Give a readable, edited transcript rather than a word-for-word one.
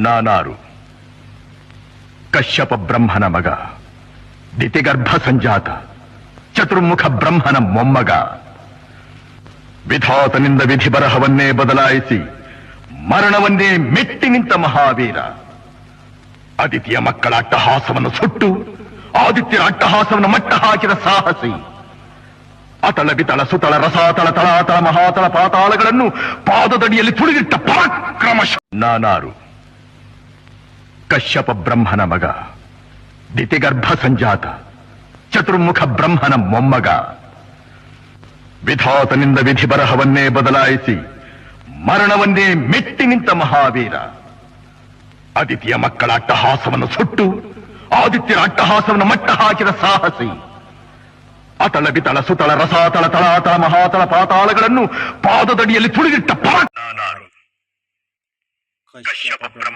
ನಾನಾರು ಕಶ್ಯಪ ಬ್ರಹ್ಮನ ಮಗ, ದಿತಿಗರ್ಭ ಸಂಜಾತ, ಚತುರ್ಮುಖ ಬ್ರಹ್ಮನ ಮೊಮ್ಮಗ. ವಿಧಾತನಿಂದ ವಿಧಿ ಬರಹವನ್ನೇ ಬದಲಾಯಿಸಿ ಮರಣವನ್ನೇ ಮೆಟ್ಟಿ ನಿಂತ ಮಹಾವೀರ. ಅದಿತಿಯ ಮಕ್ಕಳ ಅಟ್ಟಹಾಸವನ್ನು ಸುಟ್ಟು ಆದಿತ್ಯರ ಅಟ್ಟಹಾಸವನ್ನು ಮಟ್ಟ ಹಾಕಿದ ಸಾಹಸಿ. ಅತಳ ಬಿತಳ ಸುತಳ ರಸಾತಳ ತಳಾತಳ ಮಹಾತಳ ಪಾತಾಳಗಳನ್ನು ಪಾದದಡಿಯಲ್ಲಿ ತುಳಿದಿಟ್ಟ ಪರಾಕ್ರಮ. ನಾನಾರು ಕಶ್ಯಪ ಬ್ರಹ್ಮನ ಮಗ, ದಿತಿಗರ್ಭ ಸಂಜಾತ, ಚತುರ್ಮುಖ ಬ್ರಹ್ಮನ ಮೊಮ್ಮಗ. ವಿಧಾತನಿಂದ ವಿಧಿ ಬರಹವನ್ನೇ ಬದಲಾಯಿಸಿ ಮರಣವನ್ನೇ ಮೆಟ್ಟಿ ನಿಂತ ಮಹಾವೀರ. ಅದಿತಿಯ ಮಕ್ಕಳ ಅಟ್ಟಹಾಸವನ್ನು ಸುಟ್ಟು ಆದಿತ್ಯರ ಅಟ್ಟಹಾಸವನ್ನು ಮಟ್ಟ ಹಾಕಿದ ಸಾಹಸಿ. ಅತಳ ಬಿತಳ ಸುತಳ ರಸಾತಳ ತಳಾತಳ ಮಹಾತಳ ಪಾತಾಳಗಳನ್ನು ಪಾದದಡಿಯಲ್ಲಿ ತುಳಿದಿಟ್ಟ ಪರಾಕ್ರಮ.